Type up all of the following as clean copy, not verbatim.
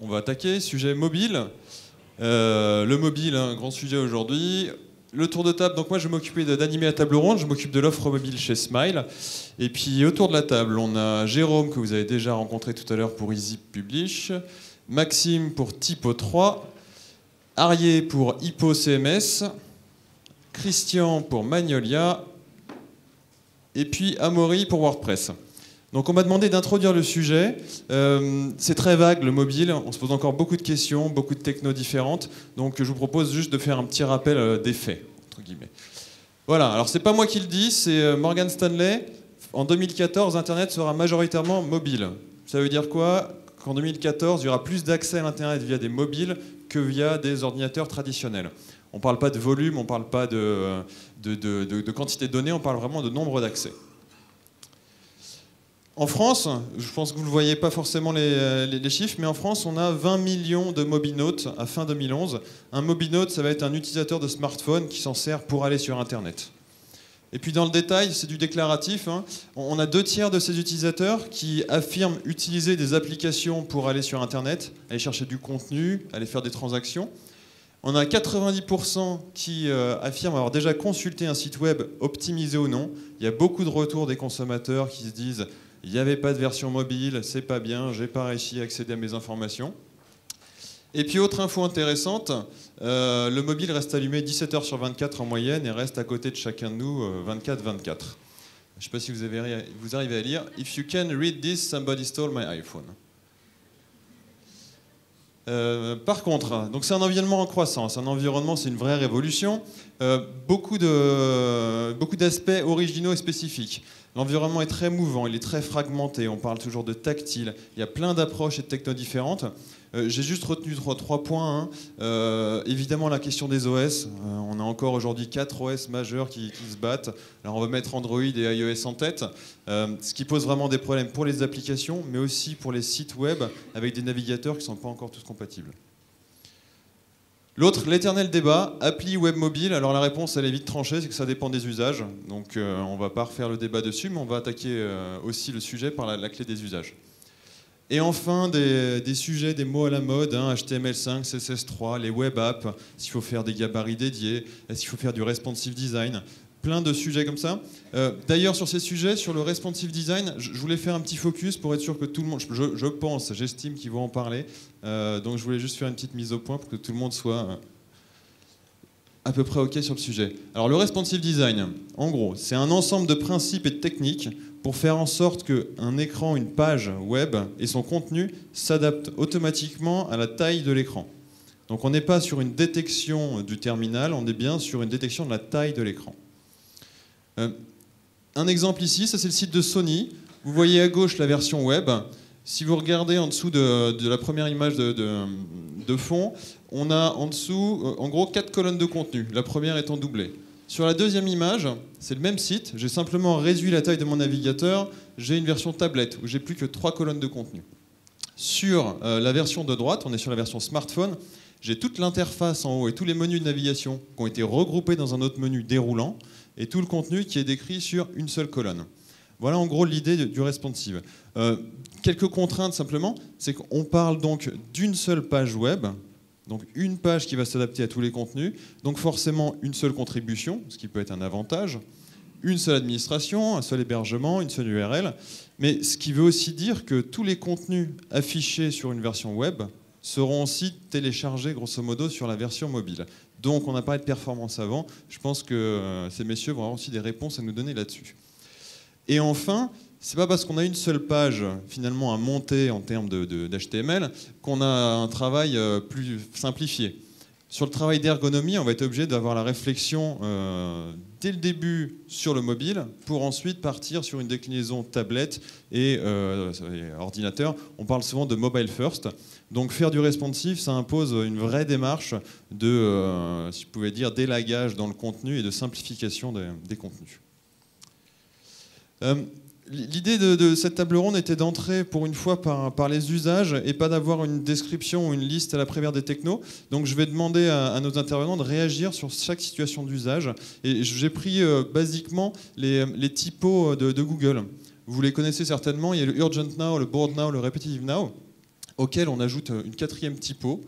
On va attaquer, sujet mobile. Le mobile, un grand sujet aujourd'hui. Le tour de table, donc moi je vais m'occuper d'animer la table ronde, je m'occupe de l'offre mobile chez Smile. Et puis autour de la table, on a Jérôme que vous avez déjà rencontré tout à l'heure pour Easy Publish, Maxime pour Typo3, Arié pour Hippo CMS, Christian pour Magnolia, et puis Amaury pour WordPress. Donc on m'a demandé d'introduire le sujet. C'est très vague le mobile, on se pose encore beaucoup de questions, beaucoup de technos différentes. Donc je vous propose juste de faire un petit rappel des faits, entre guillemets. Voilà, alors c'est pas moi qui le dis, c'est Morgan Stanley. En 2014, Internet sera majoritairement mobile. Ça veut dire quoi? Qu'en 2014, il y aura plus d'accès à l'Internet via des mobiles que via des ordinateurs traditionnels. On ne parle pas de volume, on ne parle pas de quantité de données, on parle vraiment de nombre d'accès. En France, je pense que vous ne voyez pas forcément les chiffres, mais en France, on a 20 millions de mobinautes à fin 2011. Un mobinaute, ça va être un utilisateur de smartphone qui s'en sert pour aller sur Internet. Et puis dans le détail, c'est du déclaratif. On a 2/3 de ces utilisateurs qui affirment utiliser des applications pour aller sur Internet, aller chercher du contenu, aller faire des transactions. On a 90% qui affirment avoir déjà consulté un site web optimisé ou non. Il y a beaucoup de retours des consommateurs qui se disent « il n'y avait pas de version mobile, c'est pas bien, j'ai pas réussi à accéder à mes informations ». Et puis autre info intéressante, le mobile reste allumé 17 heures sur 24 en moyenne et reste à côté de chacun de nous 24/24. Je ne sais pas si vous arrivez à lire « If you can read this, somebody stole my iPhone ». Par contre, donc c'est un environnement en croissance. Un environnement, c'est une vraie révolution. Beaucoup d'aspects originaux et spécifiques. L'environnement est très mouvant, il est très fragmenté. On parle toujours de tactile. Il y a plein d'approches et de technos différentes. J'ai juste retenu trois points. Évidemment, la question des OS. On a encore aujourd'hui 4 OS majeurs qui se battent. Alors, on va mettre Android et iOS en tête, ce qui pose vraiment des problèmes pour les applications, mais aussi pour les sites web avec des navigateurs qui ne sont pas encore tous compatibles. L'autre, l'éternel débat, appli web mobile. Alors la réponse, elle est vite tranchée, c'est que ça dépend des usages. Donc on ne va pas refaire le débat dessus, mais on va attaquer aussi le sujet par la clé des usages. Et enfin, des sujets, des mots à la mode, HTML5, CSS3, les web apps, s'il faut faire des gabarits dédiés, s'il faut faire du responsive design, plein de sujets comme ça. D'ailleurs, sur ces sujets, sur le responsive design, je voulais faire un petit focus pour être sûr que tout le monde, je pense, j'estime qu'ils vont en parler, donc je voulais juste faire une petite mise au point pour que tout le monde soit à peu près OK sur le sujet. Alors le responsive design, en gros, c'est un ensemble de principes et de techniques pour faire en sorte qu'un écran, une page web et son contenu s'adaptent automatiquement à la taille de l'écran. Donc on n'est pas sur une détection du terminal, on est bien sur une détection de la taille de l'écran. Un exemple ici, ça c'est le site de Sony. Vous voyez à gauche la version web. Si vous regardez en dessous de la première image de fond, on a en dessous, en gros, 4 colonnes de contenu, la première étant doublée. Sur la deuxième image, c'est le même site, j'ai simplement réduit la taille de mon navigateur, j'ai une version tablette où j'ai plus que 3 colonnes de contenu. Sur la version de droite, on est sur la version smartphone, j'ai toute l'interface en haut et tous les menus de navigation qui ont été regroupés dans un autre menu déroulant et tout le contenu qui est décrit sur une seule colonne. Voilà en gros l'idée du responsive. Quelques contraintes simplement, c'est qu'on parle donc d'une seule page web, donc une page qui va s'adapter à tous les contenus, donc forcément une seule contribution, ce qui peut être un avantage, une seule administration, un seul hébergement, une seule URL, mais ce qui veut aussi dire que tous les contenus affichés sur une version web seront aussi téléchargés grosso modo sur la version mobile. Donc on a parlé de performance avant, je pense que ces messieurs vont avoir aussi des réponses à nous donner là-dessus. Et enfin, c'est pas parce qu'on a une seule page finalement à monter en termes d'HTML qu'on a un travail plus simplifié. Sur le travail d'ergonomie, on va être obligé d'avoir la réflexion dès le début sur le mobile pour ensuite partir sur une déclinaison tablette et ordinateur. On parle souvent de mobile first. Donc faire du responsive, ça impose une vraie démarche de, si je pouvais dire, d'élagage dans le contenu et de simplification des contenus. L'idée de cette table ronde était d'entrer pour une fois par les usages et pas d'avoir une description ou une liste à la prévère des technos. Donc je vais demander à nos intervenants de réagir sur chaque situation d'usage. Et j'ai pris basiquement les typos de Google. Vous les connaissez certainement, il y a le Urgent Now, le Board Now, le Repetitive Now. auquel on ajoute une quatrième typo.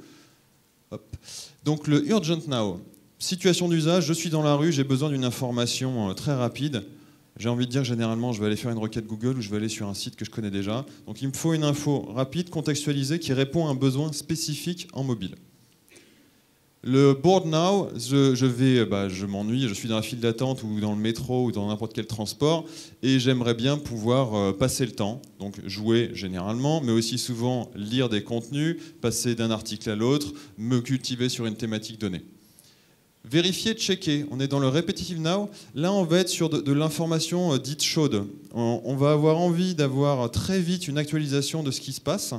Hop. Donc le Urgent Now. Situation d'usage, je suis dans la rue, j'ai besoin d'une information très rapide. J'ai envie de dire que généralement, je vais aller faire une requête Google ou je vais aller sur un site que je connais déjà. Donc il me faut une info rapide, contextualisée, qui répond à un besoin spécifique en mobile. Le Bored Now, je m'ennuie, je suis dans la file d'attente ou dans le métro ou dans n'importe quel transport et j'aimerais bien pouvoir passer le temps, donc jouer généralement, mais aussi souvent lire des contenus, passer d'un article à l'autre, me cultiver sur une thématique donnée. Vérifier, checker, on est dans le Repetitive Now, là on va être sur de l'information dite chaude. On va avoir envie d'avoir très vite une actualisation de ce qui se passe.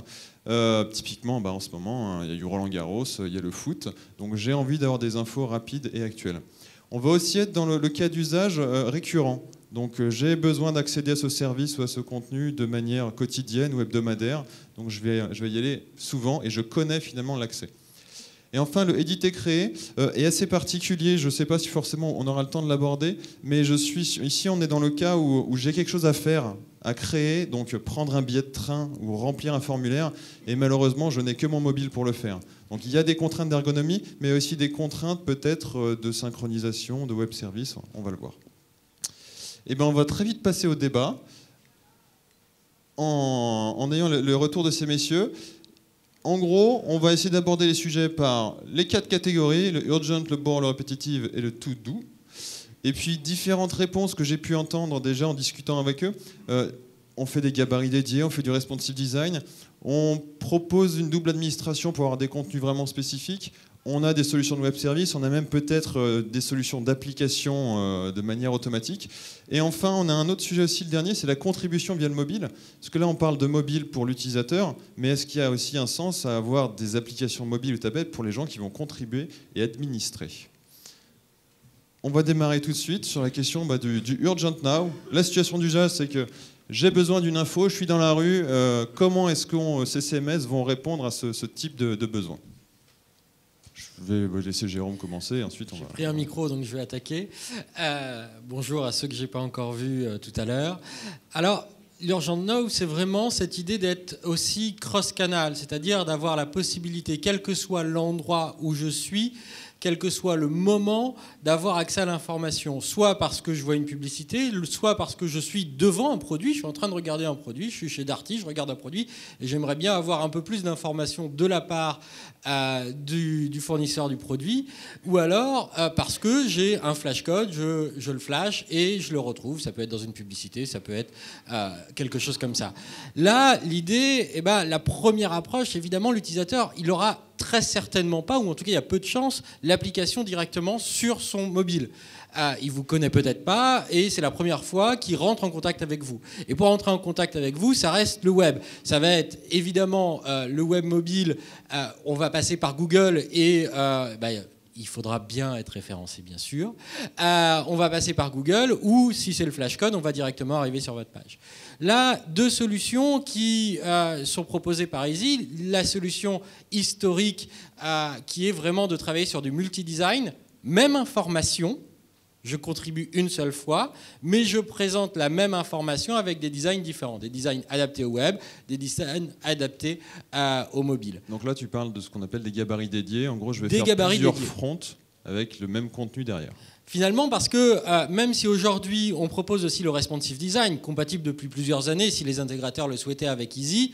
Typiquement, en ce moment, il y a eu Roland Garros, il y a le foot, donc j'ai envie d'avoir des infos rapides et actuelles. On va aussi être dans le cas d'usage récurrent. Donc j'ai besoin d'accéder à ce service ou à ce contenu de manière quotidienne ou hebdomadaire, donc je vais y aller souvent et je connais finalement l'accès. Et enfin, le éditer-créer est assez particulier. Je ne sais pas si forcément on aura le temps de l'aborder, mais ici, on est dans le cas où j'ai quelque chose à faire, à créer, donc prendre un billet de train ou remplir un formulaire, et malheureusement, je n'ai que mon mobile pour le faire. Donc il y a des contraintes d'ergonomie, mais aussi des contraintes peut-être de synchronisation, de web service, on va le voir. Et bien, on va très vite passer au débat, en ayant le retour de ces messieurs. En gros, on va essayer d'aborder les sujets par les 4 catégories, le urgent, le bored, le repetitive et le to do. Et puis différentes réponses que j'ai pu entendre déjà en discutant avec eux. On fait des gabarits dédiés, on fait du responsive design, on propose une double administration pour avoir des contenus vraiment spécifiques. On a des solutions de web service, on a même peut-être des solutions d'application de manière automatique. Et enfin, on a un autre sujet aussi, le dernier, c'est la contribution via le mobile. Parce que là, on parle de mobile pour l'utilisateur, mais est-ce qu'il y a aussi un sens à avoir des applications mobiles ou tablettes pour les gens qui vont contribuer et administrer? On va démarrer tout de suite sur la question du Urgent Now. La situation d'usage, c'est que j'ai besoin d'une info, je suis dans la rue, comment est-ce que ces CMS vont répondre à ce type de besoin? Je vais laisser Jérôme commencer, et ensuite on va... J'ai pris un micro, donc je vais attaquer. Bonjour à ceux que je n'ai pas encore vus tout à l'heure. Alors, l'Urgent Now, c'est vraiment cette idée d'être aussi cross-canal, c'est-à-dire d'avoir la possibilité, quel que soit l'endroit où je suis, quel que soit le moment, d'avoir accès à l'information, soit parce que je vois une publicité, soit parce que je suis devant un produit, je suis en train de regarder un produit, je suis chez Darty, je regarde un produit, et j'aimerais bien avoir un peu plus d'informations de la part du fournisseur du produit, ou alors parce que j'ai un flashcode, je le flash et je le retrouve, ça peut être dans une publicité, ça peut être quelque chose comme ça. Là, l'idée, la première approche, évidemment, l'utilisateur, il aura très certainement pas, ou en tout cas il y a peu de chances, l'application directement sur son mobile. Il ne vous connaît peut-être pas et c'est la première fois qu'il rentre en contact avec vous. Et pour rentrer en contact avec vous, ça reste le web. Ça va être évidemment le web mobile, on va passer par Google et... il faudra bien être référencé, bien sûr. On va passer par Google ou, si c'est le flashcode, on va directement arriver sur votre page. Là, 2 solutions qui sont proposées par Easy. La solution historique qui est vraiment de travailler sur du multi-design, même information. Je contribue une seule fois, mais je présente la même information avec des designs différents. Des designs adaptés au web, des designs adaptés au mobile. Donc là, tu parles de ce qu'on appelle des gabarits dédiés. En gros, je vais faire plusieurs fronts avec le même contenu derrière. Finalement, parce que même si aujourd'hui on propose aussi le responsive design, compatible depuis plusieurs années, si les intégrateurs le souhaitaient avec Easy,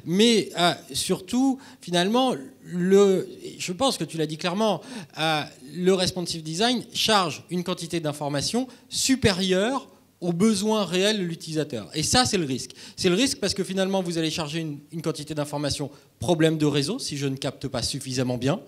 mais surtout, finalement, je pense que tu l'as dit clairement, le responsive design charge une quantité d'informations supérieure aux besoins réels de l'utilisateur. Et ça, c'est le risque. C'est le risque parce que finalement, vous allez charger une quantité d'informations, problème de réseau, si je ne capte pas suffisamment bien.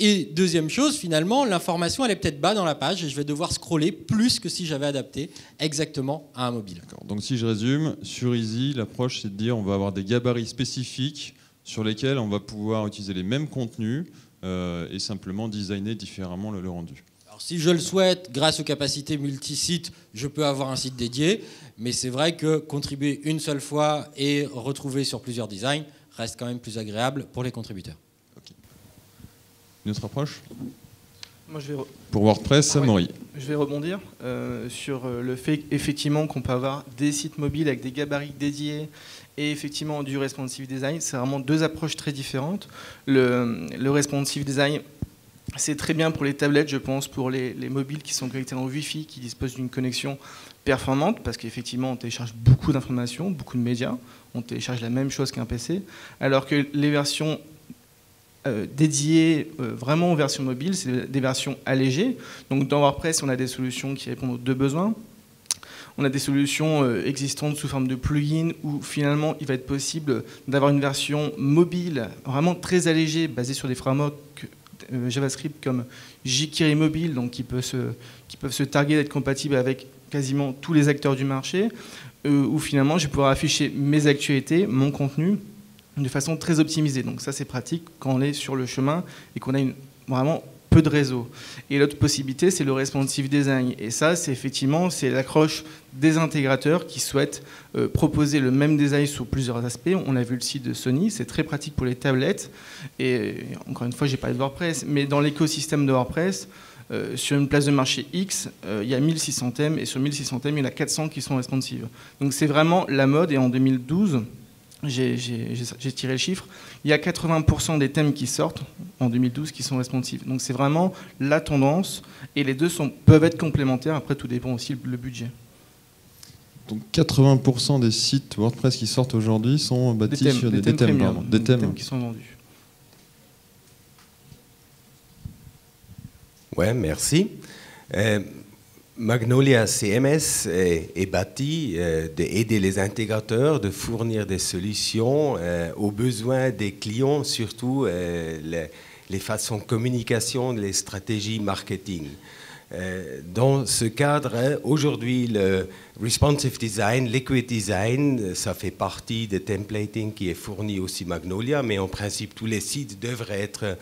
Et deuxième chose, finalement, l'information, elle est peut-être bas dans la page et je vais devoir scroller plus que si j'avais adapté exactement à un mobile. Donc si je résume, sur Easy, l'approche, c'est de dire on va avoir des gabarits spécifiques sur lesquels on va pouvoir utiliser les mêmes contenus et simplement designer différemment le rendu. Si je le souhaite, grâce aux capacités multi-sites, je peux avoir un site dédié, mais c'est vrai que contribuer une seule fois et retrouver sur plusieurs designs reste quand même plus agréable pour les contributeurs. Okay. Une autre approche ? Moi, je vais Pour WordPress, Amaury. Je vais rebondir sur le fait effectivement qu'on peut avoir des sites mobiles avec des gabarits dédiés et effectivement du responsive design. C'est vraiment deux approches très différentes. Le responsive design, c'est très bien pour les tablettes, je pense, pour les mobiles qui sont connectés en Wi-Fi, qui disposent d'une connexion performante, parce qu'effectivement, on télécharge beaucoup d'informations, beaucoup de médias. On télécharge la même chose qu'un PC, alors que les versions dédiées vraiment aux versions mobiles, c'est des versions allégées. Donc dans WordPress, on a des solutions qui répondent aux deux besoins. On a des solutions existantes sous forme de plugins où finalement il va être possible d'avoir une version mobile vraiment très allégée, basée sur des frameworks JavaScript comme jQuery Mobile, donc qui peuvent se targuer d'être compatibles avec quasiment tous les acteurs du marché, où finalement je vais pouvoir afficher mes actualités, mon contenu, de façon très optimisée. Donc ça c'est pratique quand on est sur le chemin et qu'on a vraiment peu de réseau. Et l'autre possibilité, c'est le responsive design. Et ça, c'est effectivement l'accroche des intégrateurs qui souhaitent proposer le même design sous plusieurs aspects. On a vu le site de Sony, c'est très pratique pour les tablettes. Et encore une fois, j'ai parlé de WordPress, mais dans l'écosystème de WordPress, sur une place de marché X, il y a 1600 thèmes, et sur 1600 thèmes, il y en a 400 qui sont responsives. Donc c'est vraiment la mode, et en 2012, j'ai tiré le chiffre, il y a 80% des thèmes qui sortent en 2012 qui sont responsives. Donc c'est vraiment la tendance, et les deux peuvent être complémentaires, après tout dépend aussi le budget. Donc 80% des sites WordPress qui sortent aujourd'hui sont bâtis sur des thèmes qui sont vendus. Ouais, merci. Magnolia CMS est bâti d'aider les intégrateurs, de fournir des solutions aux besoins des clients, surtout les façons de communication, les stratégies marketing. Dans ce cadre, aujourd'hui, le responsive design, liquid design, ça fait partie des templating qui est fourni aussi Magnolia, mais en principe, tous les sites devraient être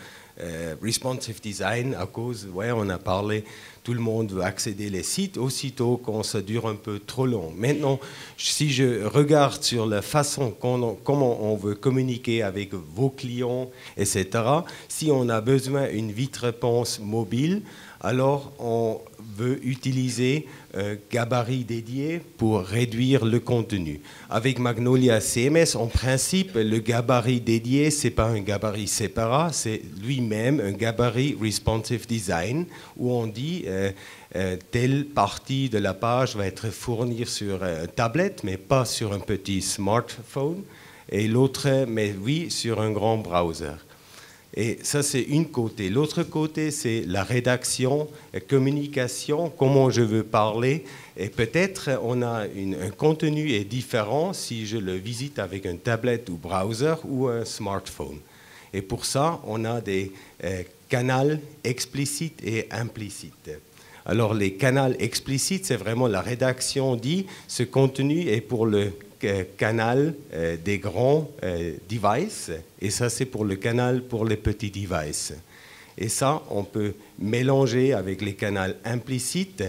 responsive design à cause, on a parlé, tout le monde veut accéder les sites aussitôt quand ça dure un peu trop long. Maintenant, si je regarde sur la façon comment on veut communiquer avec vos clients, etc., si on a besoin d'une vite réponse mobile, alors on veut utiliser un gabarit dédié pour réduire le contenu. Avec Magnolia CMS, en principe, le gabarit dédié, ce n'est pas un gabarit séparat, c'est lui-même un gabarit responsive design, où on dit telle partie de la page va être fournie sur une tablette, mais pas sur un petit smartphone, et l'autre, mais oui, sur un grand browser. Et ça, c'est une côté. L'autre côté, c'est la rédaction, la communication, comment je veux parler. Et peut-être on a un contenu est différent si je le visite avec une tablette ou browser ou un smartphone. Et pour ça, on a des canaux explicites et implicites. Alors, les canaux explicites, c'est vraiment la rédaction dit, ce contenu est pour le canal des grands devices, et ça c'est pour le canal pour les petits devices. Et ça, on peut mélanger avec les canaux implicites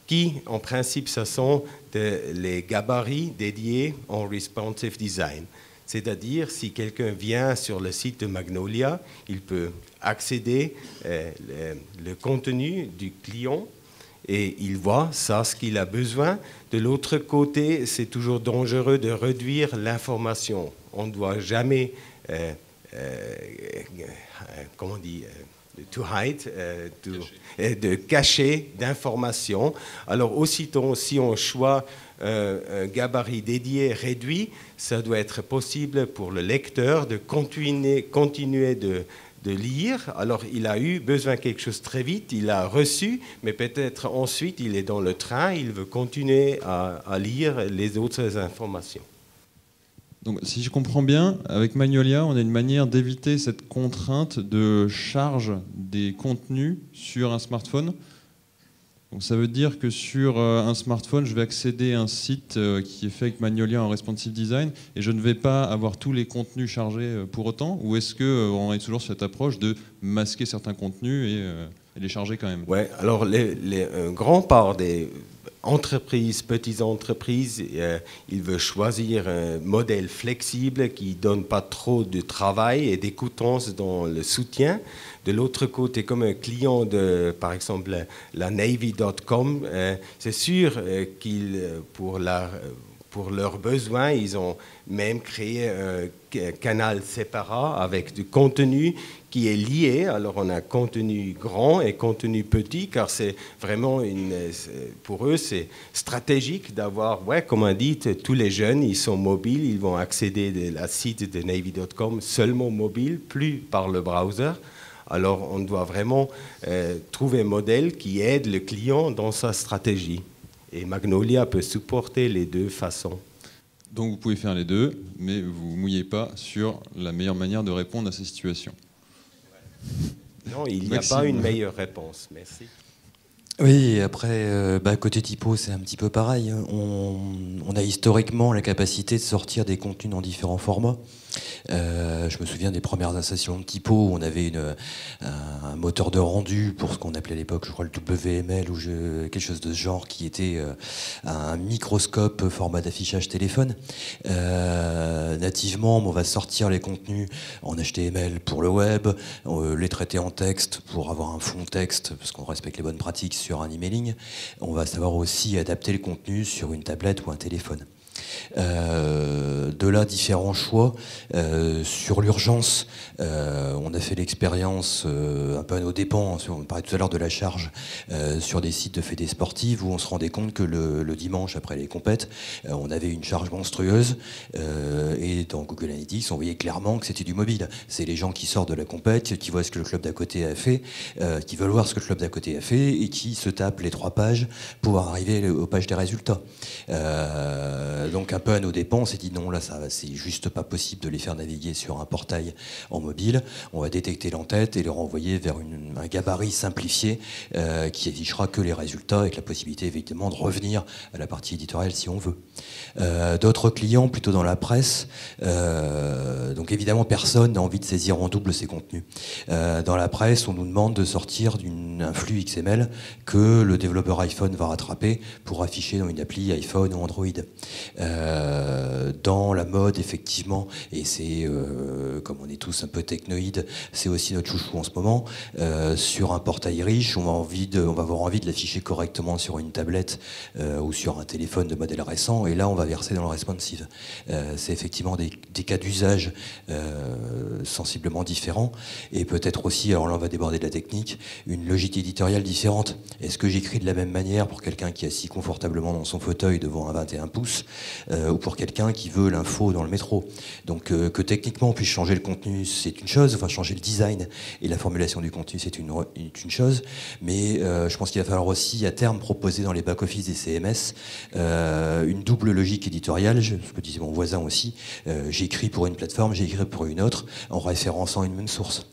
qui, en principe, ce sont les gabarits dédiés en responsive design. C'est-à-dire, si quelqu'un vient sur le site de Magnolia, il peut accéder le contenu du client et il voit ça, ce qu'il a besoin. De l'autre côté, c'est toujours dangereux de réduire l'information. On ne doit jamais, comment on dit, to hide, de cacher d'informations. Alors aussitôt, si on choisit un gabarit dédié réduit, ça doit être possible pour le lecteur de continuer de lire. Alors, il a eu besoin de quelque chose très vite, il a reçu, mais peut-être ensuite, il est dans le train, il veut continuer à lire les autres informations. Donc, si je comprends bien, avec Magnolia, on a une manière d'éviter cette contrainte de charge des contenus sur un smartphone. Donc, ça veut dire que sur un smartphone, je vais accéder à un site qui est fait avec Magnolia en responsive design et je ne vais pas avoir tous les contenus chargés pour autant? Ou est-ce qu'on est toujours sur cette approche de masquer certains contenus et les charger quand même? Oui, alors une grande part des entreprises, petites entreprises, il veut choisir un modèle flexible qui ne donne pas trop de travail et d'écoutance dans le soutien. De l'autre côté, comme un client de, par exemple, la Navy.com, c'est sûr qu'ils, pour leurs besoins, ils ont même créé un canal séparat avec du contenu qui est lié. Alors on a contenu grand et contenu petit, car c'est vraiment pour eux c'est stratégique d'avoir, comme on dit, tous les jeunes, ils sont mobiles, ils vont accéder à la site de Navy.com seulement mobile, plus par le browser. Alors on doit vraiment trouver un modèle qui aide le client dans sa stratégie. Et Magnolia peut supporter les deux façons. Donc vous pouvez faire les deux, mais vous ne mouillez pas sur la meilleure manière de répondre à ces situations. Non, il n'y a pas une meilleure réponse. Merci. Oui, après, côté typo, c'est un petit peu pareil. On a historiquement la capacité de sortir des contenus dans différents formats. Je me souviens des premières installations de typo où on avait un moteur de rendu pour ce qu'on appelait à l'époque, je crois, le WML ou quelque chose de ce genre, qui était un microscope format d'affichage téléphone. Nativement, on va sortir les contenus en HTML pour le web, les traiter en texte pour avoir un fond texte, parce qu'on respecte les bonnes pratiques sur un emailing. On va savoir aussi adapter le contenu sur une tablette ou un téléphone. De là, différents choix. Sur l'urgence, on a fait l'expérience un peu à nos dépens, on parlait tout à l'heure de la charge, sur des sites de fédés sportives où on se rendait compte que le dimanche, après les compètes, on avait une charge monstrueuse, et dans Google Analytics, on voyait clairement que c'était du mobile. C'est les gens qui sortent de la compète, qui voient ce que le club d'à côté a fait, qui veulent voir ce que le club d'à côté a fait, et qui se tapent les 3 pages pour arriver aux pages des résultats. Donc un peu à nos dépens, on s'est dit non, là c'est juste pas possible de les faire naviguer sur un portail en mobile. On va détecter l'entête et les renvoyer vers un gabarit simplifié qui affichera que les résultats, avec la possibilité évidemment de revenir à la partie éditoriale si on veut. D'autres clients plutôt dans la presse, donc évidemment personne n'a envie de saisir en double ces contenus. Dans la presse, on nous demande de sortir un flux XML que le développeur iPhone va rattraper pour afficher dans une appli iPhone ou Android. Dans la mode, effectivement, et c'est, comme on est tous un peu technoïdes, c'est aussi notre chouchou en ce moment, sur un portail riche, on va avoir envie de l'afficher correctement sur une tablette ou sur un téléphone de modèle récent, et là on va verser dans le responsive. C'est effectivement des cas d'usage sensiblement différents, et peut-être aussi, alors là on va déborder de la technique, une logique éditoriale différente. Est-ce que j'écris de la même manière pour quelqu'un qui est assis confortablement dans son fauteuil devant un 21 pouces ou pour quelqu'un qui veut l'info dans le métro? Donc que techniquement on puisse changer le contenu, c'est une chose, enfin changer le design et la formulation du contenu, c'est une chose, mais je pense qu'il va falloir aussi à terme proposer dans les back-office des CMS une double logique éditoriale, ce que disait mon voisin aussi, j'écris pour une plateforme, j'écris pour une autre, en référençant une même source.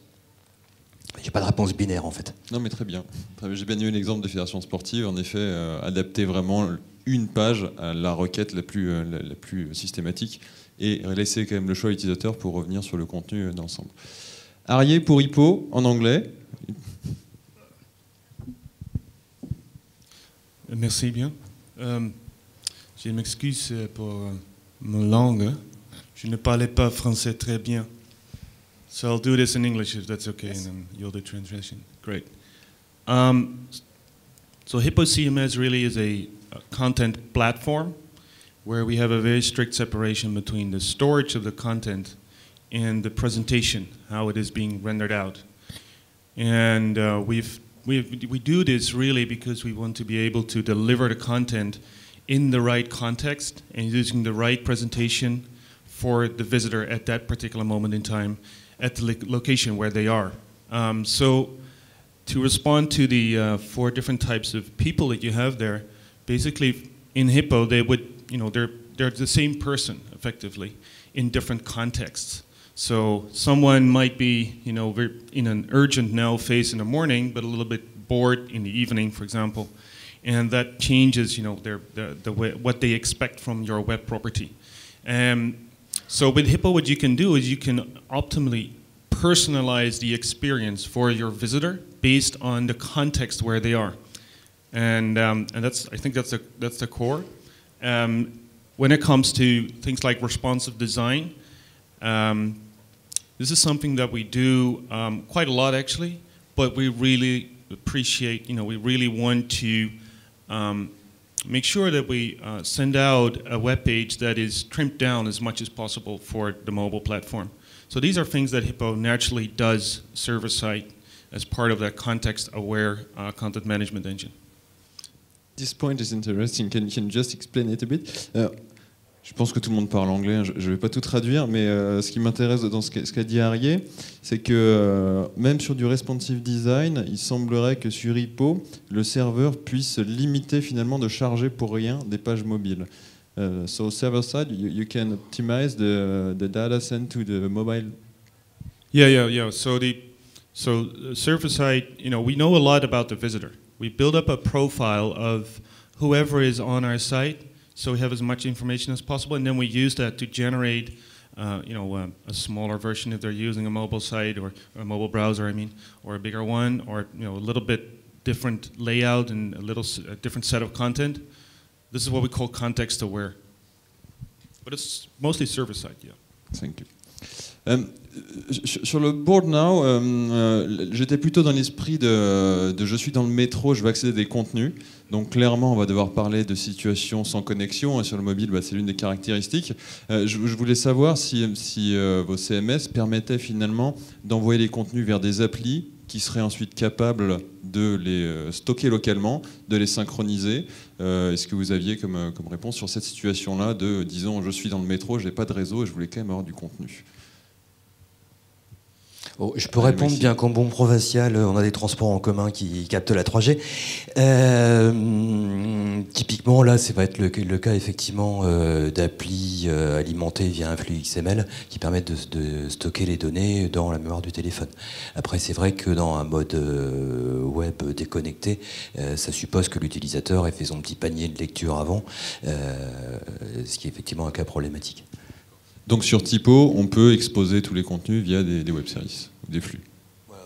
Il n'y a pas de réponse binaire en fait. Non mais très bien. J'ai bien aimé l'exemple de fédération sportive, en effet, adapter vraiment une page à la requête la plus systématique et laisser quand même le choix à l'utilisateur pour revenir sur le contenu d'ensemble. Arié pour Hippo, en anglais. Merci bien. Je m'excuse pour ma langue. Je ne parlais pas français très bien. So I'll do this in English if that's okay, yes. And then you'll do translation. Great. So Hippo CMS really is a content platform where we have a very strict separation between the storage of the content and the presentation, how it is being rendered out. And we do this really because we want to be able to deliver the content in the right context and using the right presentation for the visitor at that particular moment in time at the location where they are. So to respond to the 4 different types of people that you have there, basically in Hippo they would, they're the same person effectively in different contexts. So someone might be, in an urgent now phase in the morning, but a little bit bored in the evening, for example, and that changes, the way, what they expect from your web property. So with Hippo, what you can do is you can optimally personalize the experience for your visitor based on the context where they are. and I think that's the core. When it comes to things like responsive design, this is something that we do quite a lot actually, but we really appreciate, we really want to make sure that we send out a web page that is trimmed down as much as possible for the mobile platform. So these are things that Hippo naturally does server-side as part of that context-aware content management engine. This point is interesting. Can you just explain it a bit? Je pense que tout le monde parle anglais, hein. Je ne vais pas tout traduire, mais ce qui m'intéresse dans ce qu'a dit Arié, c'est que même sur du responsive design, il semblerait que sur Hippo, le serveur puisse limiter finalement de charger pour rien des pages mobiles. So server side, you can optimize the data sent to the mobile. Yeah. So server side, we know a lot about the visitor. We build up a profile of whoever is on our site, so we have as much information as possible, and then we use that to generate, a smaller version if they're using a mobile site or a mobile browser, or a bigger one, or a little bit different layout and a different set of content. This is what we call context aware, but it's mostly server side. Yeah. Thank you. Sur le board now, j'étais plutôt dans l'esprit de je suis dans le métro, je veux accéder à des contenus. Donc clairement, on va devoir parler de situations sans connexion. Et sur le mobile, c'est l'une des caractéristiques. Je voulais savoir si vos CMS permettaient finalement d'envoyer les contenus vers des applis qui seraient ensuite capables de les stocker localement, de les synchroniser. Est-ce que vous aviez comme réponse sur cette situation-là de, disons, je suis dans le métro, je n'ai pas de réseau et je voulais quand même avoir du contenu? Oh, je peux répondre, bien qu'en bon provincial, on a des transports en commun qui captent la 3G. Typiquement, là, ça va être le cas effectivement d'applis alimentées via un flux XML qui permettent de stocker les données dans la mémoire du téléphone. Après, c'est vrai que dans un mode web déconnecté, ça suppose que l'utilisateur ait fait son petit panier de lecture avant, ce qui est effectivement un cas problématique. Donc sur Typo, on peut exposer tous les contenus via des web services, des flux.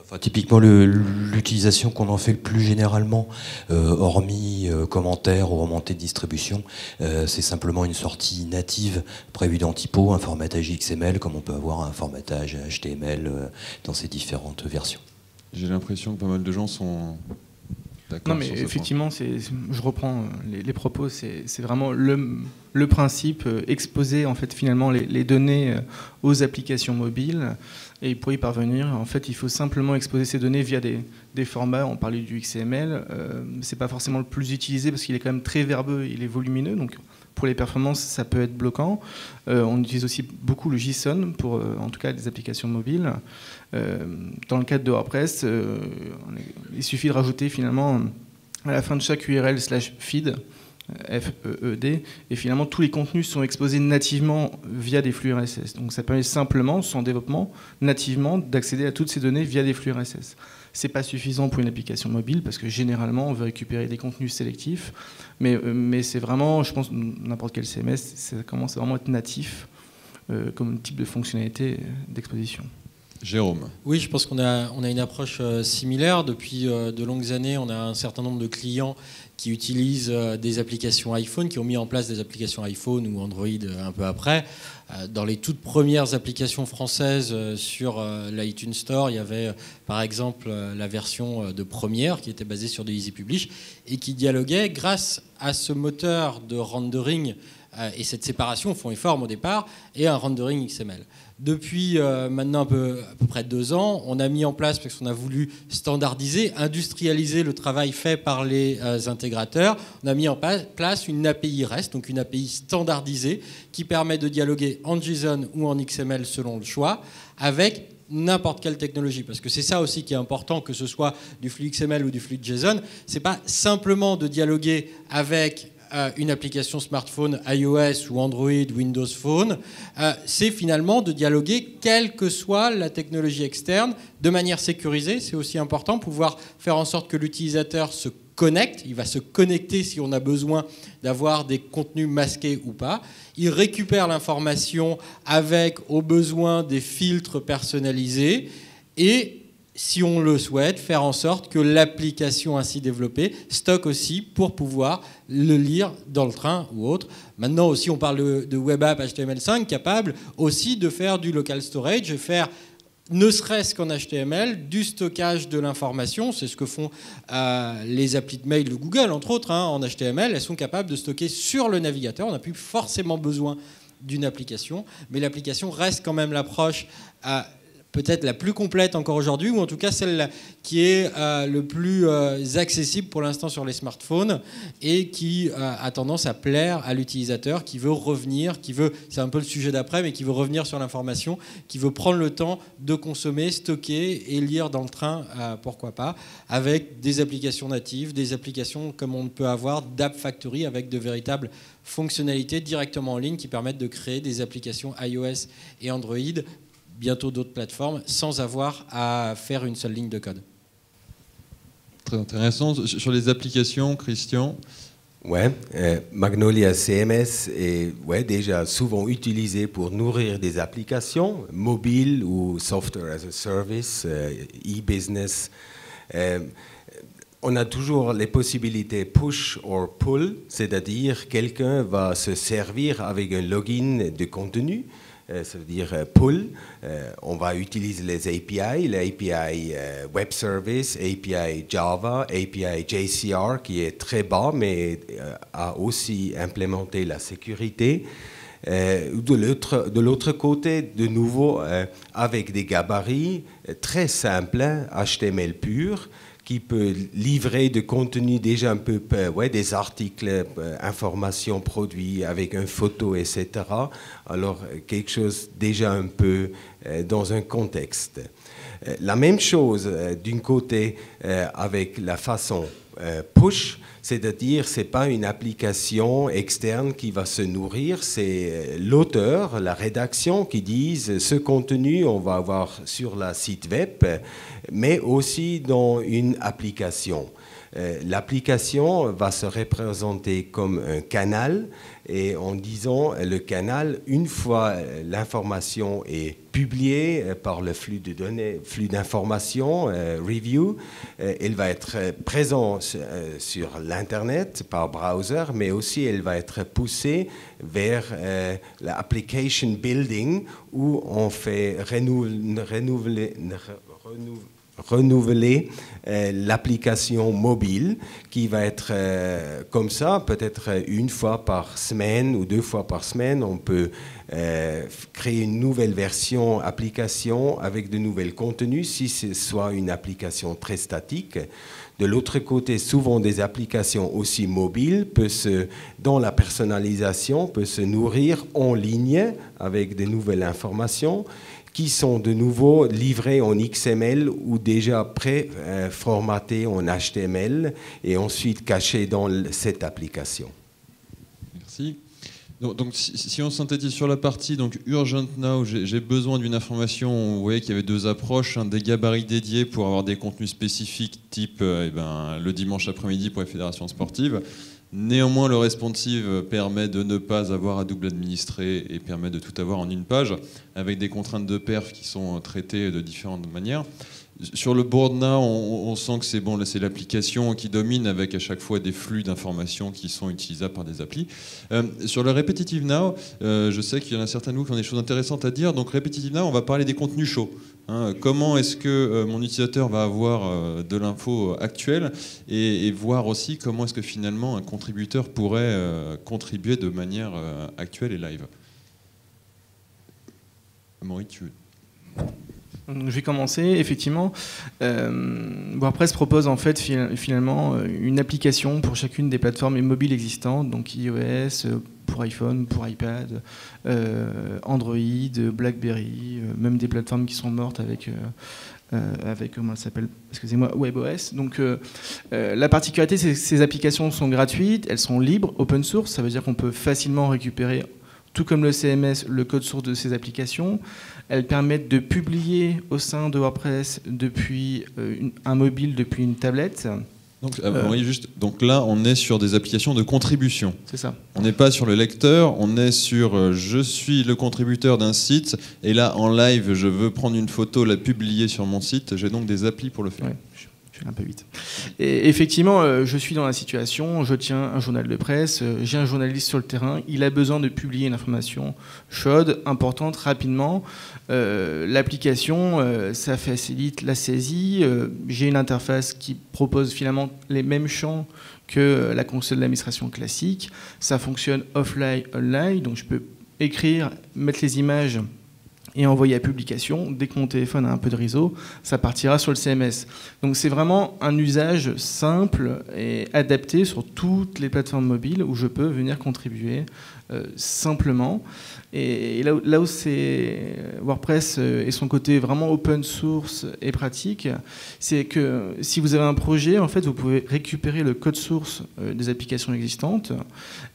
Enfin, typiquement, l'utilisation qu'on en fait le plus généralement, hormis commentaires ou remontées de distribution, c'est simplement une sortie native prévue dans Typo, un formatage XML, comme on peut avoir un formatage HTML dans ses différentes versions. J'ai l'impression que pas mal de gens sont... Non, mais effectivement, je reprends les propos, c'est vraiment le principe, exposer en fait finalement les données aux applications mobiles, et pour y parvenir, en fait, il faut simplement exposer ces données via des formats. On parlait du XML, c'est pas forcément le plus utilisé parce qu'il est quand même très verbeux, il est volumineux, donc pour les performances, ça peut être bloquant. On utilise aussi beaucoup le JSON pour, en tout cas, des applications mobiles. Dans le cadre de WordPress, il suffit de rajouter finalement à la fin de chaque URL /feed, F-E-E-D, et finalement tous les contenus sont exposés nativement via des flux RSS. Donc ça permet simplement, sans développement, nativement d'accéder à toutes ces données via des flux RSS. C'est pas suffisant pour une application mobile parce que généralement on veut récupérer des contenus sélectifs, mais c'est vraiment, je pense, n'importe quel CMS, ça commence à vraiment être natif comme type de fonctionnalité d'exposition. Jérôme. Oui, je pense qu'on a une approche similaire. Depuis de longues années, on a un certain nombre de clients qui utilisent des applications iPhone, qui ont mis en place des applications iPhone ou Android un peu après. Dans les toutes premières applications françaises sur l'iTunes Store, il y avait par exemple la version de Premiere qui était basée sur de Easy Publish et qui dialoguait grâce à ce moteur de rendering et cette séparation, fond et forme au départ, et un rendering XML. Depuis maintenant à peu près 2 ans, on a mis en place, parce qu'on a voulu standardiser, industrialiser le travail fait par les intégrateurs, on a mis en place une API REST, donc une API standardisée, qui permet de dialoguer en JSON ou en XML selon le choix, avec n'importe quelle technologie, parce que c'est ça aussi qui est important, que ce soit du flux XML ou du flux JSON, c'est pas simplement de dialoguer avec une application smartphone iOS ou Android, Windows Phone, c'est finalement de dialoguer quelle que soit la technologie externe, de manière sécurisée. C'est aussi important, pouvoir faire en sorte que l'utilisateur se connecte, il va se connecter si on a besoin d'avoir des contenus masqués ou pas. Il récupère l'information avec, au besoin, des filtres personnalisés et si on le souhaite, faire en sorte que l'application ainsi développée stocke aussi pour pouvoir le lire dans le train ou autre. Maintenant aussi, on parle de web app HTML5 capable aussi de faire du local storage et faire, ne serait-ce qu'en HTML, du stockage de l'information. C'est ce que font les applis de mail de Google, entre autres, en HTML. Elles sont capables de stocker sur le navigateur. On n'a plus forcément besoin d'une application, mais l'application reste quand même l'approche peut-être la plus complète encore aujourd'hui, ou en tout cas celle qui est le plus accessible pour l'instant sur les smartphones et qui a tendance à plaire à l'utilisateur qui veut revenir, c'est un peu le sujet d'après, mais qui veut revenir sur l'information, qui veut prendre le temps de consommer, stocker et lire dans le train, pourquoi pas, avec des applications natives, des applications comme on peut avoir d'App Factory avec de véritables fonctionnalités directement en ligne qui permettent de créer des applications iOS et Android, bientôt d'autres plateformes, sans avoir à faire une seule ligne de code. Très intéressant. Sur les applications, Christian? Ouais, Magnolia CMS est déjà souvent utilisé pour nourrir des applications mobiles ou software as a service, e-business. On a toujours les possibilités push or pull, c'est-à-dire quelqu'un va se servir avec un login de contenu. Ça veut dire pull, on va utiliser les API Web Service, API Java, API JCR qui est très bas mais a aussi implémenté la sécurité. De l'autre côté, de nouveau, avec des gabarits très simples, HTML pur, qui peut livrer de contenu déjà un peu, des articles, informations, produits avec une photo, etc. Alors, quelque chose déjà un peu dans un contexte. La même chose, d'un côté, avec la façon push, c'est-à-dire c'est pas une application externe qui va se nourrir, c'est l'auteur, la rédaction qui disent ce contenu on va avoir sur la site web, mais aussi dans une application. L'application va se représenter comme un canal et en disant le canal, une fois l'information est publiée par le flux de données, flux d'informations, review, elle va être présente sur l'Internet par browser, mais aussi elle va être poussée vers l'application building où on fait renouveler l'application mobile qui va être comme ça, peut-être une fois par semaine ou 2 fois par semaine, on peut créer une nouvelle version application avec de nouveaux contenus si c'est soit une application très statique. De l'autre côté, souvent des applications aussi mobiles dans la personnalisation, peuvent se nourrir en ligne avec de nouvelles informations qui sont de nouveau livrés en XML ou déjà pré-formatés en HTML et ensuite cachés dans cette application. Merci. Donc si on synthétise sur la partie donc Urgent Now, j'ai besoin d'une information, vous voyez qu'il y avait 2 approches, des gabarits dédiés pour avoir des contenus spécifiques type le dimanche après-midi pour les fédérations sportives. Néanmoins, le responsive permet de ne pas avoir à double administrer et permet de tout avoir en une page, avec des contraintes de perf qui sont traitées de différentes manières. Sur le board now, on sent que c'est l'application qui domine avec à chaque fois des flux d'informations qui sont utilisables par des applis. Sur le repetitive now, je sais qu'il y en a certains de vous qui ont des choses intéressantes à dire. Donc repetitive now, on va parler des contenus chauds. Comment est-ce que mon utilisateur va avoir de l'info actuelle et voir aussi comment est-ce que finalement un contributeur pourrait contribuer de manière actuelle et live. Amaury, tu veux... Donc, je vais commencer. Effectivement, WordPress propose en fait finalement une application pour chacune des plateformes mobiles existantes, donc iOS, pour iPhone, pour iPad, Android, BlackBerry, même des plateformes qui sont mortes avec comment elle s'appelle, excusez-moi, WebOS. Donc la particularité, c'est que ces applications sont gratuites, elles sont libres, open source, ça veut dire qu'on peut facilement récupérer, tout comme le CMS, le code source de ces applications. Elles permettent de publier au sein de WordPress depuis un mobile, depuis une tablette. Donc là, on est sur des applications de contribution. C'est ça. On n'est pas sur le lecteur, on est sur je suis le contributeur d'un site, et là, en live, je veux prendre une photo, la publier sur mon site. J'ai donc des applis pour le faire. Ouais, je vais un peu vite. Et effectivement, je suis dans la situation, je tiens un journal de presse, j'ai un journaliste sur le terrain, il a besoin de publier une information chaude, importante, rapidement. L'application, ça facilite la saisie. J'ai une interface qui propose finalement les mêmes champs que la console d'administration classique. Ça fonctionne offline, online, donc je peux écrire, mettre les images et envoyer à publication. Dès que mon téléphone a un peu de réseau, ça partira sur le CMS. Donc c'est vraiment un usage simple et adapté sur toutes les plateformes mobiles où je peux venir contribuer simplement. Et là où c'est WordPress et son côté vraiment open source et pratique, c'est que si vous avez un projet, en fait, vous pouvez récupérer le code source des applications existantes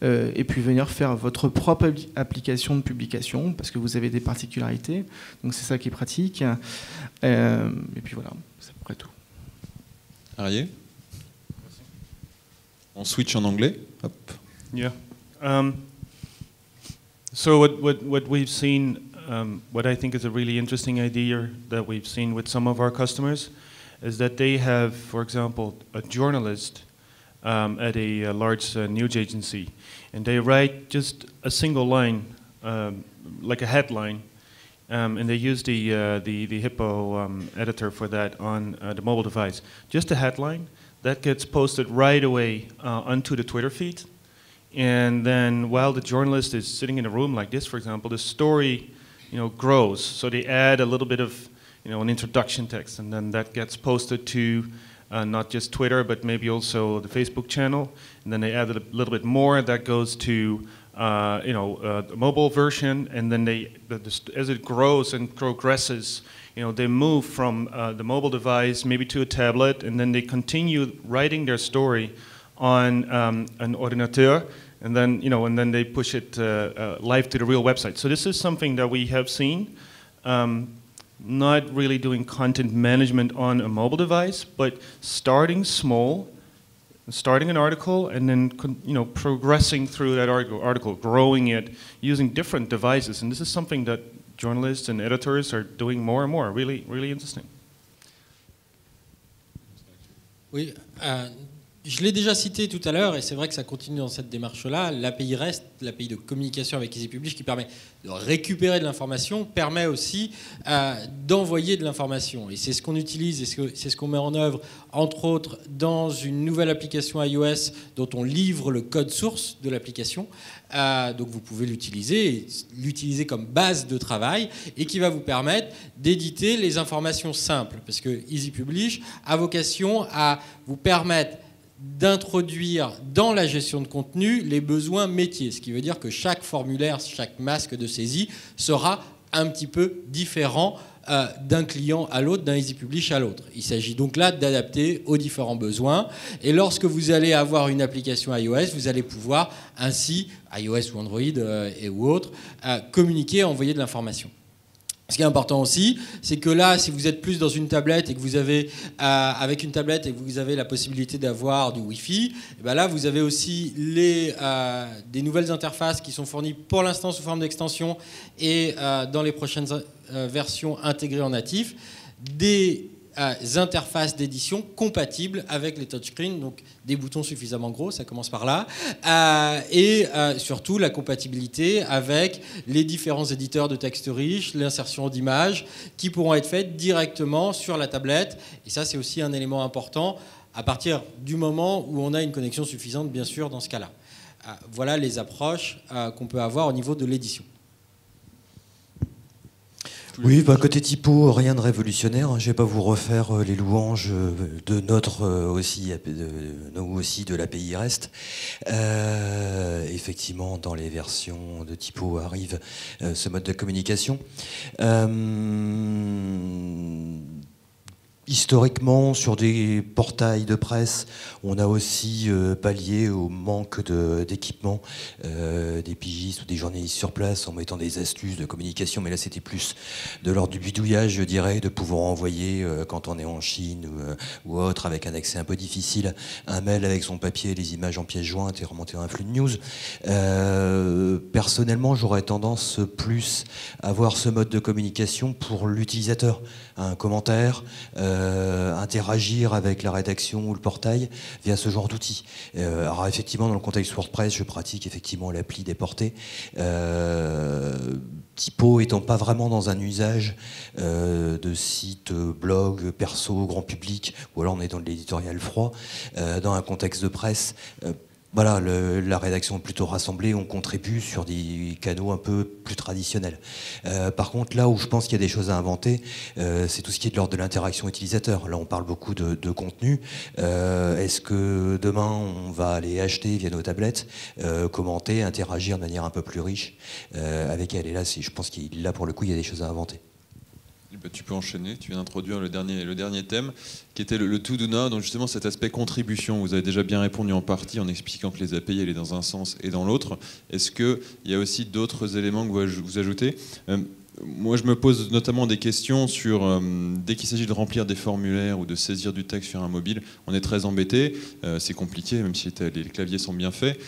et puis venir faire votre propre application de publication parce que vous avez des particularités. Donc c'est ça qui est pratique. Et puis voilà, c'est à peu près tout. Arié ? On switch en anglais. Hop. Yeah. So what we've seen, what I think is a really interesting idea that we've seen with some of our customers is that they have, for example, a journalist at a large news agency, and they write just a single line, like a headline, and they use the Hippo editor for that on the mobile device. Just a headline that gets posted right away onto the Twitter feed. And then while the journalist is sitting in a room like this, for example, the story, grows. So they add a little bit of, an introduction text, and then that gets posted to not just Twitter, but maybe also the Facebook channel. And then they add a little bit more that goes to, the mobile version. And then as it grows and progresses, they move from the mobile device maybe to a tablet, and then they continue writing their story on an ordinateur, and then they push it live to the real website. So this is something that we have seen, not really doing content management on a mobile device, but starting small, starting an article, and then progressing through that article, growing it, using different devices. And this is something that journalists and editors are doing more and more. Really, really interesting. Oui. Je l'ai déjà cité tout à l'heure, et c'est vrai que ça continue dans cette démarche-là. L'API REST, l'API de communication avec EasyPublish, qui permet de récupérer de l'information, permet aussi d'envoyer de l'information. Et c'est ce qu'on utilise, et c'est ce qu'on met en œuvre, entre autres, dans une nouvelle application iOS dont on livre le code source de l'application. Donc vous pouvez l'utiliser comme base de travail, et qui va vous permettre d'éditer les informations simples. Parce que EasyPublish a vocation à vous permettre d'introduire dans la gestion de contenu les besoins métiers, ce qui veut dire que chaque formulaire, chaque masque de saisie sera un petit peu différent d'un client à l'autre, d'un EasyPublish à l'autre. Il s'agit donc là d'adapter aux différents besoins, et lorsque vous allez avoir une application iOS, vous allez pouvoir ainsi, iOS ou Android ou autre, communiquer, envoyer de l'information. Ce qui est important aussi, c'est que là, si vous êtes plus dans une tablette et que vous avez, avec une tablette et que vous avez la possibilité d'avoir du Wi-Fi, et bien là, vous avez aussi des nouvelles interfaces qui sont fournies pour l'instant sous forme d'extension et dans les prochaines versions intégrées en natif, des interfaces d'édition compatibles avec les touchscreens, donc des boutons suffisamment gros, ça commence par là, et surtout la compatibilité avec les différents éditeurs de texte riche, l'insertion d'images qui pourront être faites directement sur la tablette, et ça c'est aussi un élément important à partir du moment où on a une connexion suffisante, bien sûr, dans ce cas-là. Voilà les approches qu'on peut avoir au niveau de l'édition. Oui, côté typo, rien de révolutionnaire. Je ne vais pas vous refaire les louanges de notre aussi de l'API REST. Effectivement, dans les versions de typo arrive ce mode de communication. Historiquement, sur des portails de presse, on a aussi pallié au manque d'équipement des pigistes ou des journalistes sur place en mettant des astuces de communication, mais là c'était plus de l'ordre du bidouillage, je dirais, de pouvoir envoyer, quand on est en Chine ou autre, avec un accès un peu difficile, un mail avec son papier, les images en pièces jointes et remonter un flux de news. Personnellement, j'aurais tendance plus à voir ce mode de communication pour l'utilisateur. Un commentaire, interagir avec la rédaction ou le portail via ce genre d'outils. Alors effectivement, dans le contexte WordPress, je pratique effectivement l'appli déportée. Typo étant pas vraiment dans un usage de site blog, perso, grand public, ou alors on est dans de l'éditorial froid, dans un contexte de presse. Voilà, la rédaction est plutôt rassemblée, on contribue sur des canaux un peu plus traditionnels. Par contre, là où je pense qu'il y a des choses à inventer, c'est tout ce qui est de l'ordre de l'interaction utilisateur. Là, on parle beaucoup de contenu. Est-ce que demain, on va aller acheter via nos tablettes, commenter, interagir de manière un peu plus riche avec elle? Et là, je pense qu'il là, pour le coup, il y a des choses à inventer. Tu peux enchaîner, tu viens d'introduire le dernier thème qui était le to do now, donc justement cet aspect contribution. Vous avez déjà bien répondu en partie en expliquant que les API allaient dans un sens et dans l'autre. Est-ce qu'il y a aussi d'autres éléments que vous ajoutez? Moi, je me pose notamment des questions sur, dès qu'il s'agit de remplir des formulaires ou de saisir du texte sur un mobile, on est très embêté, c'est compliqué, même si les claviers sont bien faits.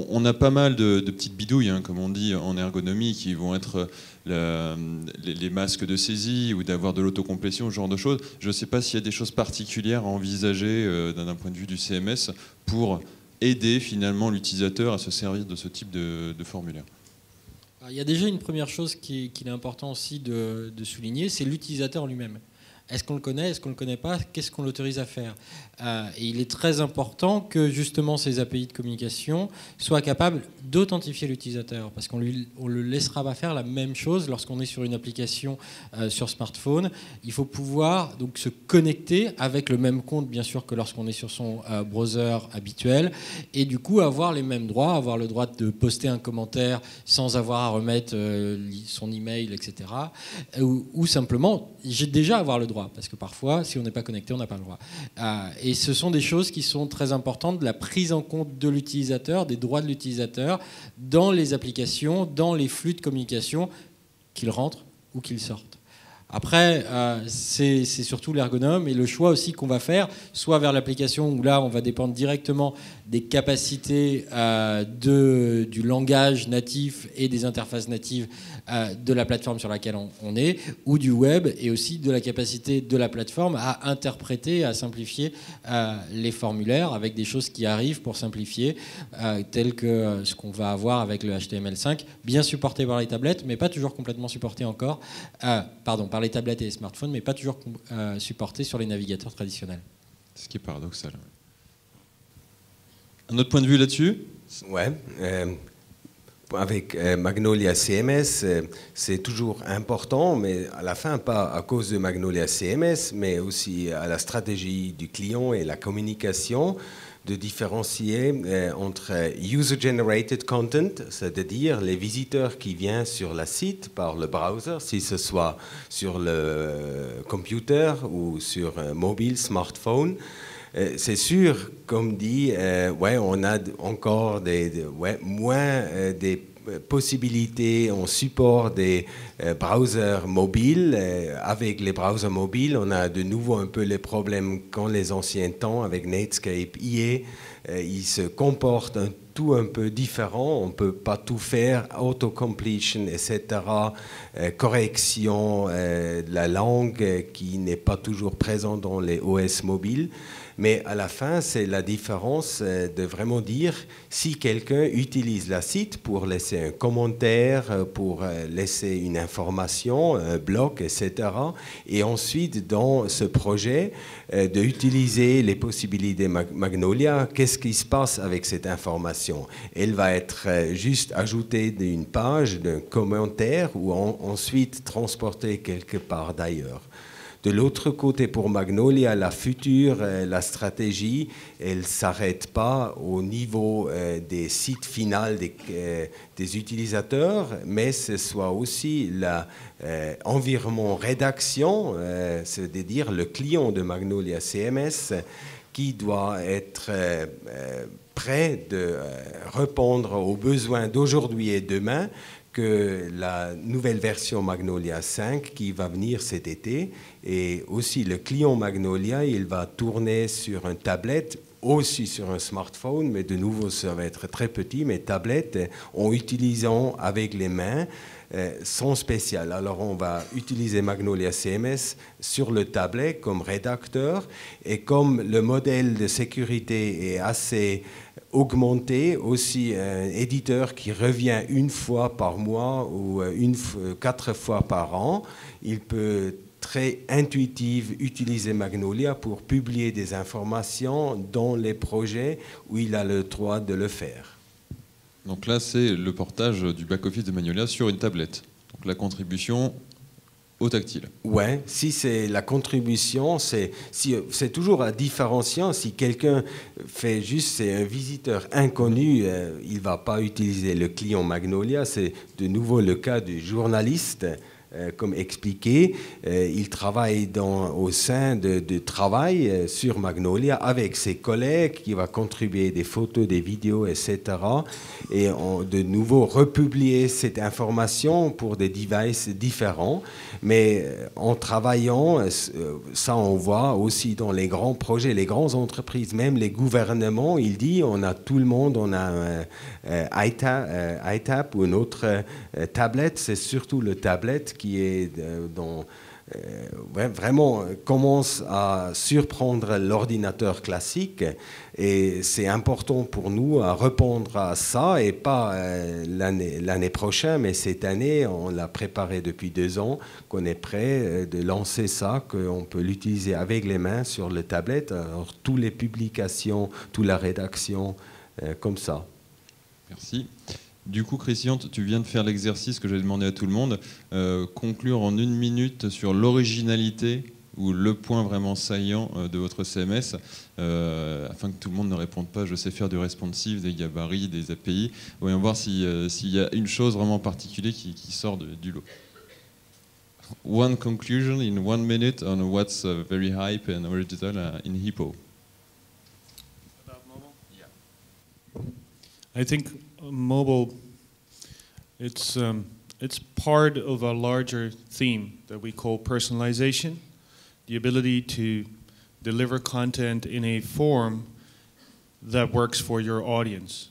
On a pas mal de petites bidouilles, hein, comme on dit en ergonomie, qui vont être les masques de saisie ou d'avoir de l'autocomplétion, ce genre de choses. Je ne sais pas s'il y a des choses particulières à envisager d'un point de vue du CMS pour aider finalement l'utilisateur à se servir de ce type de formulaire. Il y a déjà une première chose qu'il est important aussi de souligner, c'est l'utilisateur lui-même. Est-ce qu'on le connaît? Est-ce qu'on ne le connaît pas? Qu'est-ce qu'on l'autorise à faire? Et il est très important que justement ces API de communication soient capables d'authentifier l'utilisateur, parce qu'on le laissera pas faire la même chose lorsqu'on est sur une application sur smartphone. Il faut pouvoir donc se connecter avec le même compte, bien sûr, que lorsqu'on est sur son browser habituel, et du coup avoir les mêmes droits, avoir le droit de poster un commentaire sans avoir à remettre son email, etc. Ou simplement, j'ai déjà avoir le droit, parce que parfois, si on n'est pas connecté, on n'a pas le droit. Et ce sont des choses qui sont très importantes, de la prise en compte de l'utilisateur, des droits de l'utilisateur, dans les applications, dans les flux de communication, qu'ils rentrent ou qu'ils sortent. Après, c'est surtout l'ergonome et le choix aussi qu'on va faire, soit vers l'application où là, on va dépendre directement des capacités du langage natif et des interfaces natives de la plateforme sur laquelle on est, ou du web, et aussi de la capacité de la plateforme à interpréter, à simplifier les formulaires avec des choses qui arrivent pour simplifier, telles que ce qu'on va avoir avec le HTML5, bien supporté par les tablettes, mais pas toujours complètement supporté encore, par les tablettes et les smartphones, mais pas toujours supporté sur les navigateurs traditionnels. Ce qui est paradoxal. Un autre point de vue là-dessus? Ouais. Avec Magnolia CMS, c'est toujours important, mais à la fin, pas à cause de Magnolia CMS, mais aussi à la stratégie du client et la communication, de différencier entre user-generated content, c'est-à-dire les visiteurs qui viennent sur le site par le browser, si ce soit sur le computer ou sur mobile, smartphone. C'est sûr, comme dit, on a encore moins des possibilités, on supporte des browsers mobiles. Avec les browsers mobiles, on a de nouveau un peu les problèmes qu'en les anciens temps avec Netscape IE. Ils se comportent un peu différent, on ne peut pas tout faire, auto-completion, etc., correction de la langue qui n'est pas toujours présente dans les OS mobiles. Mais à la fin, c'est la différence de vraiment dire si quelqu'un utilise la site pour laisser un commentaire, pour laisser une information, un blog, etc. Et ensuite, dans ce projet, d'utiliser les possibilités Magnolia, qu'est-ce qui se passe avec cette information? Elle va être juste ajoutée d'une page, d'un commentaire ou ensuite transportée quelque part d'ailleurs. De l'autre côté, pour Magnolia, la future, la stratégie, elle ne s'arrête pas au niveau des sites finaux des utilisateurs, mais ce soit aussi l'environnement rédaction, c'est-à-dire le client de Magnolia CMS, qui doit être prêt de répondre aux besoins d'aujourd'hui et demain, que la nouvelle version Magnolia 5 qui va venir cet été. Et aussi le client Magnolia, il va tourner sur une tablette, aussi sur un smartphone, mais de nouveau ça va être très petit, mais tablette en utilisant avec les mains sont spéciales. Alors on va utiliser Magnolia CMS sur le tablet comme rédacteur, et comme le modèle de sécurité est assez augmenté, aussi un éditeur qui revient une fois par mois ou 4 fois par an, il peut très intuitif utiliser Magnolia pour publier des informations dans les projets où il a le droit de le faire. Donc là, c'est le portage du back-office de Magnolia sur une tablette. Donc la contribution au tactile. Ouais, si c'est la contribution, c'est toujours à différencier. Si quelqu'un fait juste, c'est un visiteur inconnu, il ne va pas utiliser le client Magnolia. C'est de nouveau le cas du journaliste. Comme expliqué, il travaille au sein de travail sur Magnolia avec ses collègues qui va contribuer des photos, des vidéos, etc. Et de nouveau republier cette information pour des devices différents. Mais en travaillant, ça on voit aussi dans les grands projets, les grandes entreprises, même les gouvernements, il dit on a tout le monde, on a un iTab ou une autre tablette, c'est surtout le tablette qui est vraiment commence à surprendre l'ordinateur classique, et c'est important pour nous à répondre à ça, et pas l'année prochaine, mais cette année, on l'a préparé depuis 2 ans, qu'on est prêt de lancer ça, qu'on peut l'utiliser avec les mains sur le tablette, alors toutes les publications, toute la rédaction, comme ça. Merci. Du coup, Christian, tu viens de faire l'exercice que j'ai demandé à tout le monde. Conclure en 1 minute sur l'originalité ou le point vraiment saillant de votre CMS, afin que tout le monde ne réponde pas « je sais faire du responsive, des gabarits, des API ». Voyons voir s'il y a une chose vraiment particulière qui sort du lot. One conclusion in 1 minute on what's very hype and original in Hippo. About mobile? Yeah. I think mobile, it's part of a larger theme that we call personalization, the ability to deliver content in a form that works for your audience.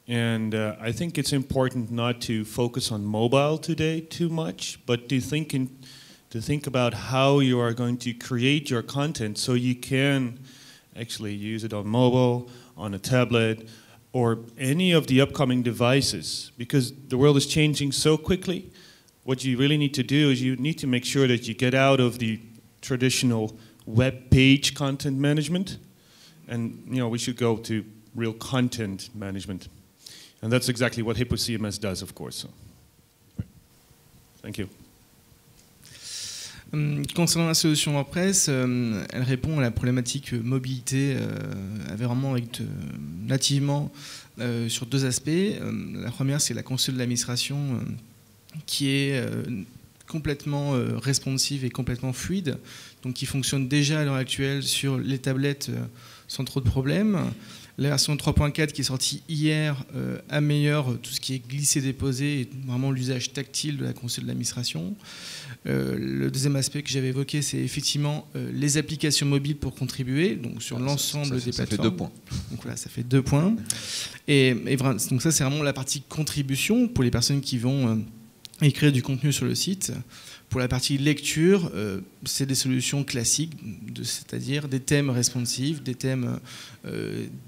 And I think it's important not to focus on mobile today too much, but to think about how you are going to create your content so you can actually use it on mobile, on a tablet, or any of the upcoming devices, because the world is changing so quickly. What you really need to do is you need to make sure that you get out of the traditional web page content management, and we should go to real content management. And that's exactly what Hippo CMS does, of course. So, thank you. Concernant la solution WordPress, elle répond à la problématique mobilité vraiment nativement sur 2 aspects. La première, c'est la console de l'administration qui est complètement responsive et complètement fluide, donc qui fonctionne déjà à l'heure actuelle sur les tablettes sans trop de problèmes. La version 3.4 qui est sortie hier améliore tout ce qui est glissé-déposé et vraiment l'usage tactile de la console de l'administration. Le deuxième aspect que j'avais évoqué, c'est effectivement les applications mobiles pour contribuer, donc sur l'ensemble des plateformes. Ça fait 2 points. Donc voilà, ça fait 2 points. Et donc ça, c'est vraiment la partie contribution pour les personnes qui vont écrire du contenu sur le site. Pour la partie lecture, c'est des solutions classiques, c'est-à-dire des thèmes responsive, des thèmes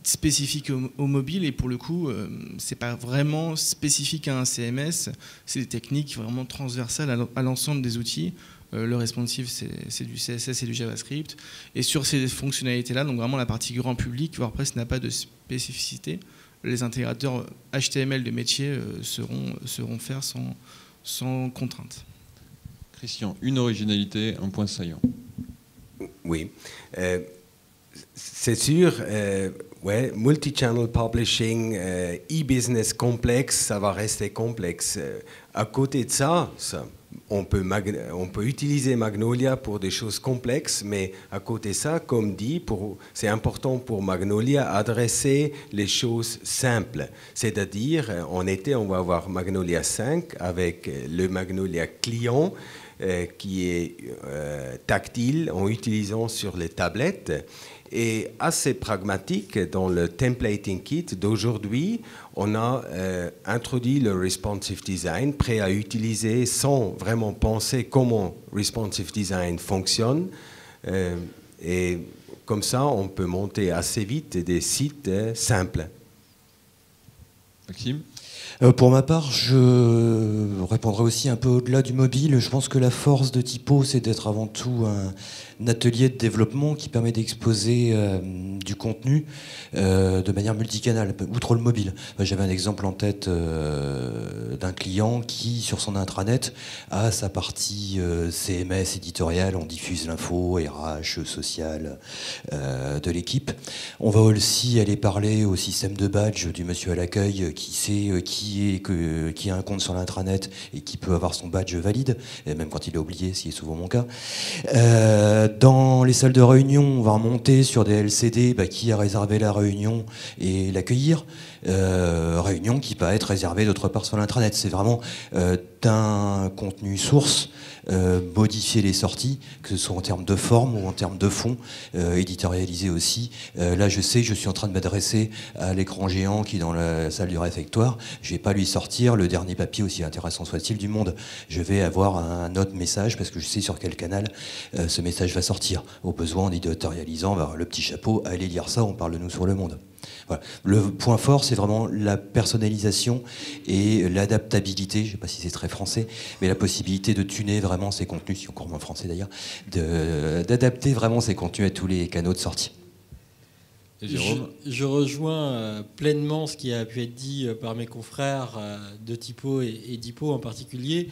spécifiques au mobile, et pour le coup, c'est pas vraiment spécifique à un CMS, c'est des techniques vraiment transversales à l'ensemble des outils. Le responsive, c'est du CSS et du JavaScript, et sur ces fonctionnalités-là, donc vraiment la partie grand public, WordPress n'a pas de spécificité. Les intégrateurs HTML de métier seront faire sans contrainte. Christian, une originalité, un point saillant. Oui. C'est sûr, ouais, multi-channel publishing, e-business complexe, ça va rester complexe. À côté de ça, on peut utiliser Magnolia pour des choses complexes, mais à côté de ça, comme dit, c'est important pour Magnolia adresser les choses simples. C'est-à-dire, en été, on va avoir Magnolia 5 avec le Magnolia client qui est tactile en utilisant sur les tablettes. Et assez pragmatique, dans le templating kit d'aujourd'hui, on a introduit le responsive design, prêt à utiliser sans vraiment penser comment responsive design fonctionne. Et comme ça, on peut monter assez vite des sites simples. Maxime ? Pour ma part, je répondrai aussi un peu au-delà du mobile. Je pense que la force de Typo, c'est d'être avant tout un atelier de développement qui permet d'exposer du contenu de manière multicanale, outre le mobile. J'avais un exemple en tête d'un client qui, sur son intranet, a sa partie CMS éditoriale, on diffuse l'info, RH, social de l'équipe. On va aussi aller parler au système de badge du monsieur à l'accueil qui sait qui a un compte sur l'intranet et qui peut avoir son badge valide, et même quand il est oublié, ce qui est souvent mon cas. Dans les salles de réunion, on va remonter sur des LCD qui a réservé la réunion et l'accueillir. Réunion qui peut être réservée d'autre part sur l'intranet. C'est vraiment d'un contenu source, modifier les sorties, que ce soit en termes de forme ou en termes de fond, éditorialiser aussi. Là, je sais que je suis en train de m'adresser à l'écran géant qui est dans la salle du réfectoire. Je ne vais pas lui sortir le dernier papier, aussi intéressant soit-il, du monde. Je vais avoir un autre message parce que je sais sur quel canal ce message va sortir. Au besoin, en éditorialisant, le petit chapeau, allez lire ça, on parle de nous sur le monde. Voilà. Le point fort, c'est vraiment la personnalisation et l'adaptabilité, je ne sais pas si c'est très français, mais la possibilité de tuner vraiment ces contenus, si encore moins français d'ailleurs, d'adapter vraiment ces contenus à tous les canaux de sortie. Et Jérôme ? Je rejoins pleinement ce qui a pu être dit par mes confrères de Typo et d'Hypo en particulier.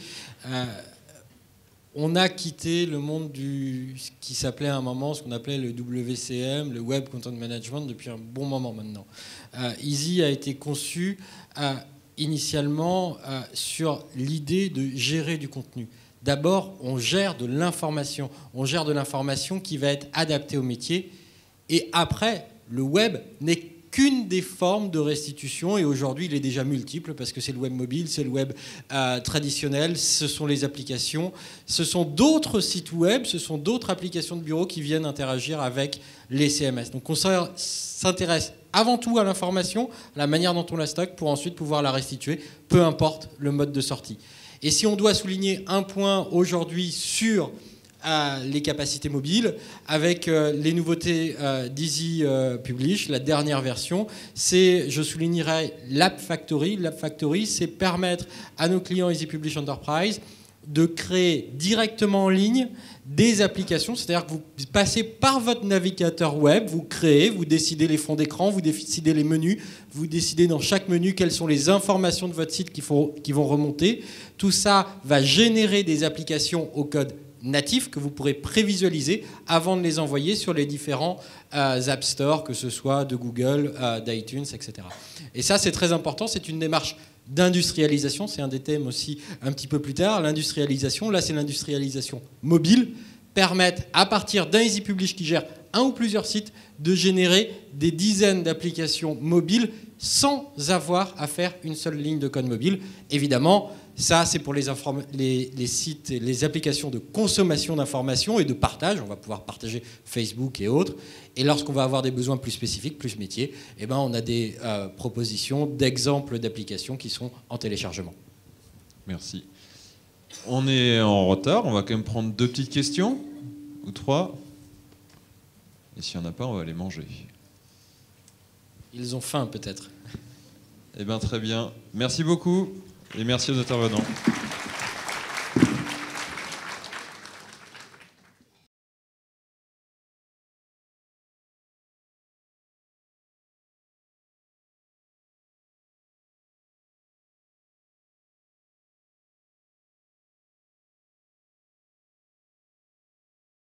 On a quitté le monde ce qui s'appelait à un moment, ce qu'on appelait le WCM, le Web Content Management, depuis un bon moment maintenant. Easy a été conçu initialement sur l'idée de gérer du contenu. D'abord, on gère de l'information. On gère de l'information qui va être adaptée au métier. Et après, le web n'est qu'une des formes de restitution, et aujourd'hui il est déjà multiple parce que c'est le web mobile, c'est le web traditionnel, ce sont les applications, ce sont d'autres sites web, ce sont d'autres applications de bureau qui viennent interagir avec les CMS. Donc on s'intéresse avant tout à l'information, à la manière dont on la stocke pour ensuite pouvoir la restituer, peu importe le mode de sortie. Et si on doit souligner un point aujourd'hui sur les capacités mobiles, avec les nouveautés d'Easy Publish, la dernière version, je soulignerai l'App Factory. L'App Factory, c'est permettre à nos clients Easy Publish Enterprise de créer directement en ligne des applications, c'est-à-dire que vous passez par votre navigateur web, vous créez, vous décidez les fonds d'écran, vous décidez les menus, vous décidez dans chaque menu quelles sont les informations de votre site qui vont remonter. Tout ça va générer des applications au code natifs que vous pourrez prévisualiser avant de les envoyer sur les différents App Store, que ce soit de Google, d'iTunes, etc. Et ça, c'est très important. C'est une démarche d'industrialisation. C'est un des thèmes aussi un petit peu plus tard. L'industrialisation, là, c'est l'industrialisation mobile, permettre à partir d'un Easy Publish qui gère un ou plusieurs sites de générer des dizaines d'applications mobiles sans avoir à faire une seule ligne de code mobile. Évidemment, ça, c'est pour les sites, les applications de consommation d'informations et de partage. On va pouvoir partager Facebook et autres. Et lorsqu'on va avoir des besoins plus spécifiques, plus métiers, eh ben, on a des propositions d'exemples d'applications qui sont en téléchargement. Merci. On est en retard. On va quand même prendre 2 petites questions, ou 3. Et s'il n'y en a pas, on va les manger. Ils ont faim, peut-être. Eh bien, très bien. Merci beaucoup. Et merci aux intervenants.